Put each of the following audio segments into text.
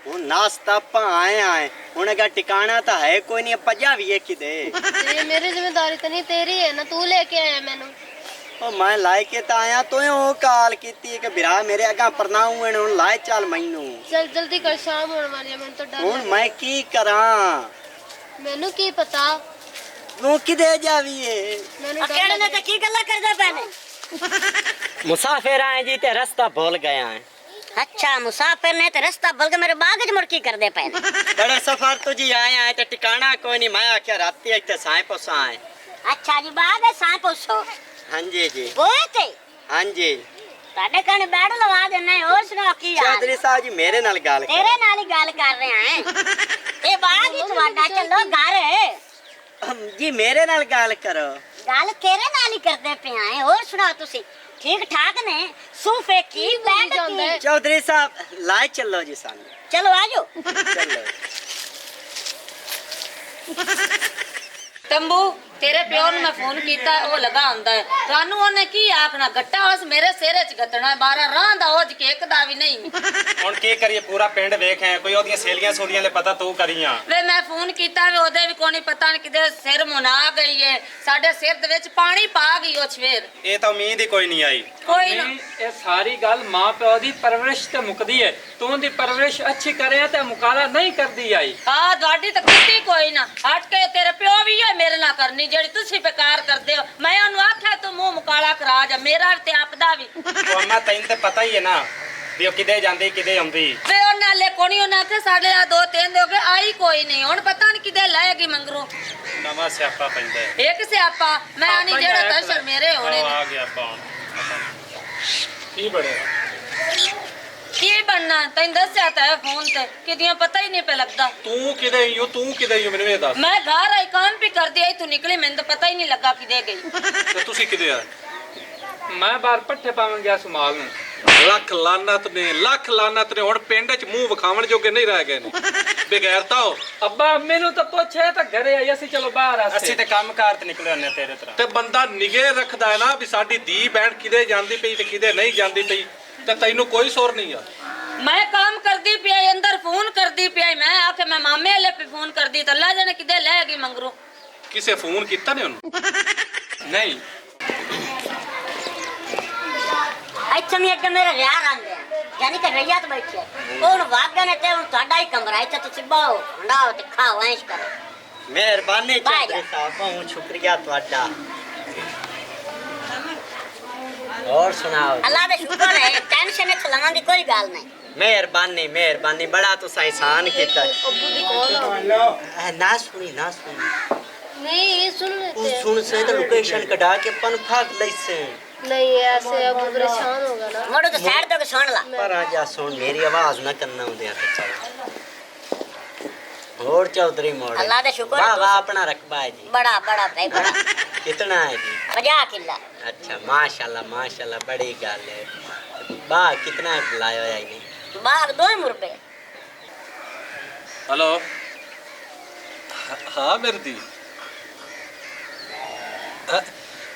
हूँ नाश्ता पा आए उन्हें का ठिकाना तो है कोई नहीं पजा भी है किदे। ये मेरी जिम्मेदारी तो नहीं तेरी है ना, तू लेके आया मैनू। ओ मैं लाई के तो आया तो वो काल की कि बिरा मेरे अगा परनाऊ है उन लाए चल मैनू। चल जल्दी कर, शाम होने वाली है, मैंने तो डर हूँ मैं की करा मैनू की पता। तू किदे जावी है मैनू अकेले ने की गल्ला कर दे पहले। मुसाफिर आए जी ते रास्ता भूल गया है। अच्छा मुसाफिर ने तो रास्ता भूल के मेरे बाग च मुड़की कर दे पहले। बड़े सफर तो जी आए आए ते ठिकाना कोई नहीं मैं आख्या राती इतने साए पोसा आए। अच्छा जी बाग है सां पुछो। हाँ जी जी वो ते हाँ जी ताडे कने बैठ लवा देने और सुना की यार। चौधरी साहब जी मेरे नाल गाल कर। तेरे नाल ही गल कर रहे हैं। ए बाग ही ਤੁਹਾਡਾ चलो घर जी मेरे नाल गाल करो। गल तेरे नाल ही करदे पे हैं। और सुना तुसी ठीक ठाक ने सोफे की बैठ की। चौधरी साहब लाए चलो जी सामने चलो आजो। चलो। तंबू तेरे प्यो ने मैं फोन किया वो लगा आंदा है थानू ओने की आखना गट्टा उस मेरे सिरे च गतना 12 रां दा हो के एक दा भी नहीं। ਹੁਣ ਕੀ ਕਰੀਏ ਪੂਰਾ ਪਿੰਡ ਵੇਖੇ ਕੋਈ ਉਹਦੀਆਂ ਸਹੇਲੀਆਂ ਸੋਲੀਆਂ ਲੈ ਪਤਾ ਤੂੰ ਕਰੀਆਂ ਵੇ मैं फोन किया वे ओदे भी कोनी पता नहीं किदे सिर मुना गई है साडे सिर दे विच पानी पा गई ओ छवेर। ਇਹ ਤਾਂ ਉਮੀਦ ਹੀ ਕੋਈ ਨਹੀਂ ਆਈ। कोई ना ਇਹ ਸਾਰੀ ਗੱਲ ਮਾਂ ਪਿਓ ਦੀ ਪਰਵਰਿਸ਼ ਤੇ ਮੁਕਦੀ ਹੈ। ਤੂੰ ਦੀ ਪਰਵਰਿਸ਼ ਅੱਛੀ ਕਰਿਆ ਤੇ ਮੁਕਾਲਾ ਨਹੀਂ ਕਰਦੀ ਆਈ। हां गाड़ी तो किती कोई ना हट के तेरे प्यो भी है मेरे ना करनी जेड़ी तुसी बेकार करदे हो। मैं ओनु आख्या तू मुंह मुकाला करा जा मेरा ते आपदा भी। ਉਹ ਅੰਮਾ ਤੈਨੂੰ ਤੇ ਪਤਾ ਹੀ ਹੈ ਨਾ ਵੀ ਉਹ ਕਿਦੇ ਜਾਂਦੀ ਕਿਦੇ ਆਉਂਦੀ। वे ओना ले कोनी ओना के साडे आ 2-3 हो गए आई कोई नहीं हुन पता नहीं किदे लाएगी मंगरू ਨਵਾਂ ਸਿਆਪਾ ਪੈਂਦਾ ਹੈ। एक स्यापा मैं आनी जेड़ा दर्शन मेरे होने ਉਹ ने ਆ ਗਿਆ ਬਾਣ ਕੀ ਬਣਿਆ की बनना तैन दस्या तो है फोन ते किदियां पता ही नहीं पे लगदा। ਤੂੰ ਕਿਦੇ ਹੀ ਹੋ ਤੂੰ ਕਿਦੇ ਹੀ ਹੋ ਮੈਨੂੰ ਇਹ ਦੱਸ। मैं घर आई काम भी कर दिया तू निकली मैंने तो पता ही नहीं लगा किदे गई। ਤੇ ਤੁਸੀਂ ਕਿਦੇ ਆ। ਮੈਂ ਬਾਹਰ ਪੱਠੇ ਪਾਵਣ ਗਿਆ ਸੁਮਾਲ ਨੂੰ। ਲੱਖ ਲਾਨਤ ਨੇ ਹੁਣ ਪਿੰਡ 'ਚ ਮੂੰਹ ਵਿਖਾਵਣ ਜੋਗੇ ਨਹੀਂ ਰਹਿ ਗਏ ਨੇ ਬੇਗੈਰਤਾ ਹੋ। ਅੱਬਾ ਮੈਨੂੰ ਤਾਂ ਪੁੱਛਿਆ ਤਾਂ ਘਰੇ ਆਈ ਅਸੀਂ ਚਲੋ ਬਾਹਰ ਆਸੇ। ਅਸੀਂ ਤੇ ਕੰਮਕਾਰ ਤੇ ਨਿਕਲੇ ਹੁੰਨੇ ਤੇਰੇ ਤਰ੍ਹਾਂ। ਤੇ ਬੰਦਾ ਨਿਗੇ ਰੱਖਦਾ ਹੈ ਨਾ ਵੀ ਸਾਡੀ ਧੀ ਬਹਿਣ ਕਿਦੇ ਜਾਂਦੀ ਪਈ ਤੇ ਕਿਦੇ ਨਹੀਂ ਜਾਂਦੀ ਪਈ ਤੇ ਤੈਨੂੰ ਕੋਈ ਸੁਰ ਨਹੀਂ ਆ। मैं काम कर दी पिया अंदर फोन कर दी पिया मैं आके मैं मामे वाले पे फोन कर दी तो अल्लाह जाने किदे लेगी मंगरू। ਕਿਸੇ ਫੋਨ ਕੀਤਾ ਨੇ ਉਹਨੂੰ ਨਹੀਂ अच्छा मैं अगे मेरे यार आंदे यानी कि रैया तो बैठे और वागा ने ते ਤੁਹਾਡਾ ਹੀ ਕਮਰਾ ਇੱਥੇ ਤੁਸੀਂ ਬਾਓ ਹੰਡਾਓ ਤੇ ਖਾਓ ਐਸ਼ ਕਰੋ। मेहरबानी बाय चौधरी साहब बहुत शुक्रिया ਤੁਹਾਡਾ। और सुनाओ अल्लाह दे शुक्र है टेंशन इत्थे लवां दी कोई गल नहीं। मेहरबानी बड़ा तुस एहसान कीता। अब्बू दी कॉल आ गई। ना सुनी नहीं ये सुन तू लेते सुन से तो लोकेशन कटा के पन भाग लैसे। नहीं ऐसे अब्बू परेशान होगा ना। मोड़ो तो साइड तो सुन ला। पर आजा सुन मेरी आवाज ना करना उदे चल। और चौधरी मोड़ अल्लाह दे शुक्र वाह है वाह अपना रकबा है जी। बड़ा बड़ा भाई बड़ा कितना है जी। 50 किला। अच्छा माशाल्लाह बड़ी गल है। वाह कितना लाया है ये बाग 2 रुपए। ਹੈਲੋ ਹਾਂ ਮੇਰੀ ਦੀ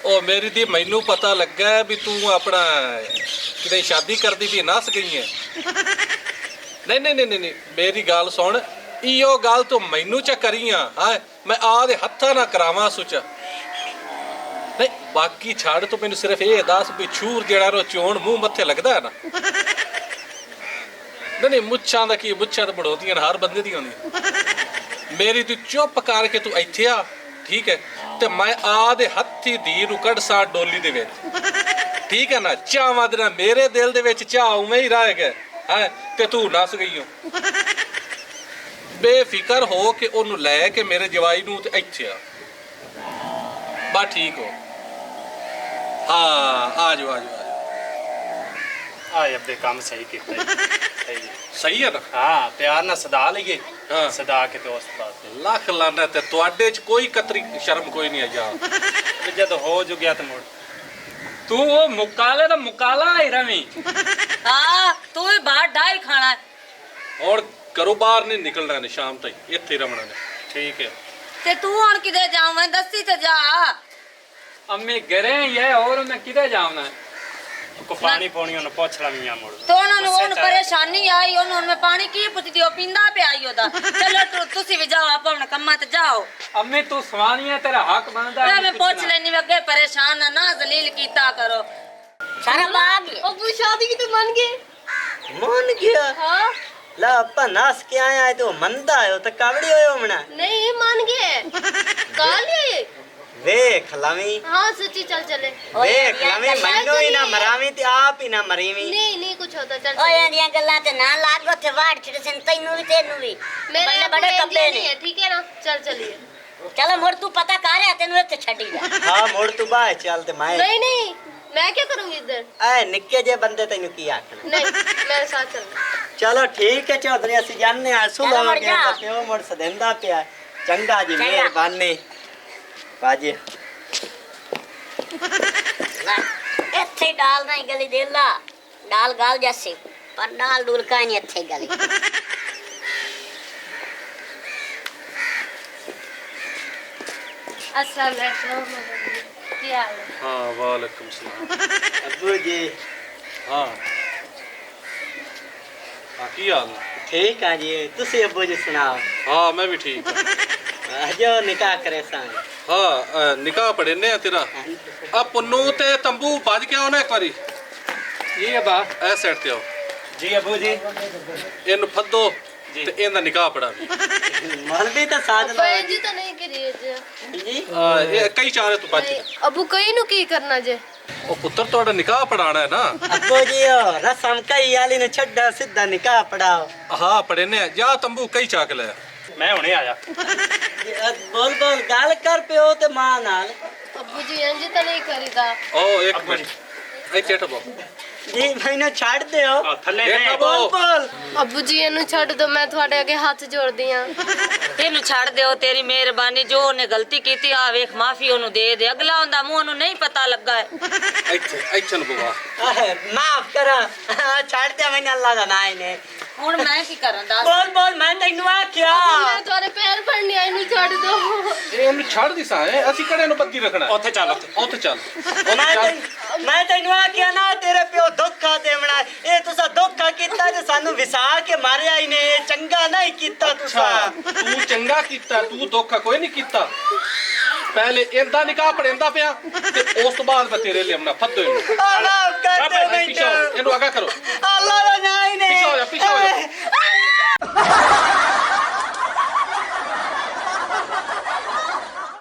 ਉਹ ਮੇਰੀ ਦੀ ਮੈਨੂੰ ਪਤਾ ਲੱਗਾ ਵੀ ਤੂੰ ਆਪਣਾ ਕਿਤੇ ਸ਼ਾਦੀ ਕਰਦੀ ਵੀ ਨਸ ਗਈ ਹੈ। ਨਹੀਂ ਮੇਰੀ ਗੱਲ ਸੁਣ ਇਹੋ ਗੱਲ ਤੂੰ ਮੈਨੂੰ ਚ ਕਰੀਆਂ ਹਾਂ ਮੈਂ ਆਦੇ ਹੱਥਾਂ ਨਾ ਕਰਾਵਾਂ ਸੁਚ ਨਹੀਂ ਬਾਕੀ ਛੱਡ ਤੂੰ ਮੈਨੂੰ ਸਿਰਫ ਇਹ ਦੱਸ ਵੀ ਛੂਰ ਜਿਹੜਾ ਰੋ ਚੋਣ ਮੂੰਹ ਮੱਥੇ ਲੱਗਦਾ ਹੈ ਨਾ। ਨਹੀਂ ਮੁੱਛਾਂ ਦਾ ਕੀ ਮੁੱਛਾਂ ਤਾਂ ਬੜੋਦੀਆਂ ਹਰ ਬੰਦੇ ਦੀ ਹੁੰਦੀਆਂ। ਮੇਰੀ ਤੂੰ ਚੁੱਪ ਕਰਕੇ ਤੂੰ ਇੱਥੇ ਆ ਠੀਕ ਹੈ ਤੇ ਮੈਂ ਆਦੇ ਹੱਥੀ ਦੀ ਨੂੰ ਕੱਢ ਸਾ ਡੋਲੀ ਦੇ ਵਿੱਚ ਠੀਕ ਹੈ ਨਾ। ਚਾਵਾਂ ਦੇ ਨਾਲ ਮੇਰੇ ਦਿਲ ਦੇ ਵਿੱਚ ਚਾਹ ਉਵੇਂ ਹੀ ਰਹਿ ਗਿਆ ਹੈ ਤੇ ਤੂੰ ਨਸ ਗਈ ਹੋ। ਬੇਫਿਕਰ ਹੋ ਕੇ ਉਹਨੂੰ ਲੈ ਕੇ ਮੇਰੇ ਜਵਾਈ ਨੂੰ ਤੇ ਇੱਥੇ ਆ ਬਾ ਠੀਕ ਹੋ। ਹਾਂ ਆ ਜਾਓ ਆਏ ਅੱਬੇ ਕੰਮ ਸਹੀ ਕੀਤਾ ਸਹੀ ਸਹੀ ਹੈ ਨਾ। ਹਾਂ ਪਿਆਰ ਨਾਲ ਸਦਾ ਲਈਏ ਹਾਂ। ਸਦਾ ਕੇ ਤੇ ਉਸ ਬਾਅਦ ਲੱਖ ਲਾਨਾ ਤੇ ਤੁਹਾਡੇ 'ਚ ਕੋਈ ਕਤਰੀ ਸ਼ਰਮ ਕੋਈ ਨਹੀਂ ਆ ਜਾ। ਤੇ ਜਦ ਹੋ ਜੁਗਿਆ ਤੇ ਮੁੜ ਤੂੰ ਉਹ ਮੁਕਾਲੇ ਦਾ ਮੁਕਾਲਾ ਹੀ ਰਵੀ। हां तू ही बाहर ढाई खाना है और घरों बाहर नहीं निकलना ने शाम तक इत्थे रमना ने ठीक है। ते तू हुन किदे जावे दस्सी ते जा। अम्मी घरे ही है और मैं किधर जाऊँ ਕੋ ਪਾਣੀ ਪਾਉਣੀ ਉਹਨੂੰ ਪੁੱਛ ਲਾ ਮੀਆਂ ਮੁੜ ਤੇ ਉਹਨਾਂ ਨੂੰ ਗੁੱਸੇ ਹੁਣ ਚ ਆਇਆ। ਪਰੇਸ਼ਾਨੀ ਆਈ ਉਹਨੂੰ ਹੁਣ ਮੈਂ ਪਾਣੀ ਕੀ ਪੁੱਛਦੀ ਉਹ ਪੀਂਦਾ ਪਿਆ ਈ ਉਹਦਾ ਚਲੋ ਤੁਸੀਂ ਵੀ ਜਾਓ ਆਪਾਂ ਹੁਣ ਕੰਮਾਂ ਤੇ ਜਾਓ ਅੰਮੀ ਤੂੰ ਸਵਾਨੀਆਂ ਤੇਰਾ ਹੱਕ ਬਣਦਾ ਮੈਂ ਪੁੱਛ ਲੈਣੀ ਮੈਂ ਅੱਗੇ ਪਰੇਸ਼ਾਨ ਨਾ ਜ਼ਲੀਲ ਕੀਤਾ ਕਰੋ ਸਾਰਾ ਬਾਗ ਹੀ ਹੈ। अबू शादी की तो मान गए मन गया हाँ ला अपा नास के आया है तो मंदा है तो कावड़ी होयो मना नहीं मान गए काल ये वेख लमी हाँ सच्ची चल चले वेख लमी मन्नो ही ना मरावी ते आप ही ना मरीवी नहीं नहीं कुछ होता चल ਓਏ चले ਇਹਦੀਆਂ ਗੱਲਾਂ ਤੇ ਨਾ ਲਾਗੋ ਤੇ ਵਾੜ ਛਿੜ ਸਨ ਤੈਨੂੰ ਵੀ ਤੈਨੂੰ ਵੀ मेरे ਬੱਲੇ अबू ਬੜੇ एंजिन ਕੱਬੇ नहीं ਨੇ है ठीक है ना चल चलिए ਚਲੋ ਮੁੜ ਤੂੰ ਪਤਾ ਕਰ ਰਿਹਾ ਤੈਨੂੰ ਇੱਥੇ ਛੱਡੀ ਜਾ हां मोड़ तू बाहर चल ते मैं नहीं नहीं मैं क्या करूंगी इधर ए निक्के जे बंदे तैनू की आखना नहीं मेरे साथ चलना चलो ठीक है चौधरी ਅਸੀਂ ਜਾਣਨੇ ਆ ਸੁਲੋ चलो मुड़ के जा। ਪਿਓ ਮੁੜ ਸਦਿੰਦਾ ਪਿਆ ਚੰਗਾ ਜੀ चंगा। ਮਿਹਰਬਾਨੀ ਬਾਜੀ ਲੈ, ਇੱਥੇ ਹੀ ਡਾਲ ਨਹੀਂ ਗਲੀ ਦੇ ਲਾ ਡਾਲ ਗਾਲ ਜੈਸੇ ਪਰ ਡਾਲ ਡੂਲ ਕਾ ਨਹੀਂ ਇੱਥੇ ਹੀ ਗਲੀ अस्सलाम वालेकुम क्या हाल है हाँ वालेकुम सलाम ਅੱਬੂ ਜੀ हाँ हाँ की हाल है? ਠੀਕ ਆ ਜੀ ਤੁਸੀਂ ਅੱਬੂ ਜੀ ਸੁਣਾਓ हाँ मैं भी ठीक हूँ ਅਜੋ ਨਿਕਾਹ ਕਰੇ ਸਾਂ हाँ निकाह पढ़े ने तेरा आ पुन्नू ते तंबू बज के आओ ना एक बारी ਇਹ ਬਾ ए साइड ते आओ ਜੀ ਅਬੂ ਜੀ इन फद्दो ते इनदा निकाह पढ़ा ਮੌਲਵੀ ਤਾਂ ਸਾਥ अब्बू जी तो नहीं करिए जी ਜੀ ये कई चारे तू बज नहीं, अबू कहीं नु की करना जे ओ पुत्र तोड़ा निकाह पढ़ाना है ना ਅੱਬੂ ਜੀ ਉਹ ਰਸਮ ਕਈ ਵਾਲੀ ਨੂੰ ਛੱਡੋ ਸਿੱਧਾ ਨਿਕਾਹ ਪੜਾਓ हाँ पढ़े ने जा तंबू कई चाक ले ਮੈਂ ਹੁਣੇ ਆਇਆ ਬੋਲ ਬੋਲ ਗੱਲ ਕਰ ਪਿਓ ਤੇ ਮਾਂ ਨਾਲ अबू जी एंजिन तो नहीं करीदा ओ एक अब्बू जी। मिनट ए चेट बो ਜੀ ਮੈਨੂੰ ਛੱਡ ਦਿਓ ਆ, ਥੱਲੇ ਇਹ ਬਹਿ। ਤਾਂ ਬੋਲ ਬੋਲ अबू जी ਇਹਨੂੰ ਛੱਡ ਦੋ ਮੈਂ ਤੁਹਾਡੇ ਅੱਗੇ ਹੱਥ ਜੋੜਦੀ ਆ ਇਹਨੂੰ ਛੱਡ ਦਿਓ ਤੇਰੀ ਮਿਹਰਬਾਨੀ ਜੋ ਉਹਨੇ ਗਲਤੀ ਕੀਤੀ ਆ ਵੇਖ ਮਾਫੀ ਉਹਨੂੰ ਦੇ ਦੇ ਅਗਲਾ ਹੁੰਦਾ ਮੂੰਹ ਉਹਨੂੰ ਨਹੀਂ ਪਤਾ ਲੱਗਾ ਹੈ ਇੱਥੇ ਇੱਥੇ ਨੂੰ ਬਵਾ ਮਾਫ ਕਰ ਛੱਡ ਦੇ ਮੈਨੂੰ ਅੱਲਾ ਦਾ ਨਾਂ ਨੇ ਹੁਣ ਮੈਂ ਕੀ ਕਰਾਂ ਦੱਸ ਬੋਲ ਬੋਲ ਮੈਂ ਤੈਨੂੰ ਆਖਿਆ ਮੈਂ ਤੁਹਾਡੇ ਪੈਰ ਫੜਨੀ ਆ ਇਹਨੂੰ ਛੱਡ ਦੋ ਇਹਨੂੰ ਛੱਡ ਦੀ ਸਾਂ ਅਸੀਂ ਕਿਹੜੇ ਨੂੰ ਬੱਦੀ ਰੱਖਣਾ ਉੱਥੇ ਚੱਲ ਉੱਥੇ ਉੱਥੇ ਚੱਲ ਮੈਂ ਤੈਨੂੰ ਆਖਿਆ ਨਾ ਤੇਰੇ ਪਿਓ ਧੋਖਾ ਦੇਵਣਾ ਇਹ ਤੁਸੀਂ ਧੋਖਾ ਕੀਤਾ ਜੇ ਸਾਨੂੰ ਵਿਸਾ ਕੇ ਮਾਰਿਆ ਹੀ ਨੇ ਇਹ ਚੰਗਾ ਨਹੀਂ ਕੀਤਾ ਅੱਛਾ ਤੁਸੀਂ ਤੂੰ ਚੰਗਾ ਕੀਤਾ ਤੂੰ ਧੋਖਾ ਕੋਈ ਨਹੀਂ ਕੀਤਾ ਪਹਿਲੇ ਇਹਦਾ ਨਿਕਾਹ ਪੜੇਂਦਾ ਪਿਆ ਤੇ ਉਸ ਤੋਂ ਬਾਅਦ ਮੈਂ ਤੇਰੇ ਲਈ ਆਉਣਾ ਫੱਦੋ ਇਹਨੂੰ ਮਾਫ ਕਰ ਦੇ ਪਿੱਛੇ ਮੈਨੂੰ ਇਹਨੂੰ ਅਗਾ ਕਰੋ ਆ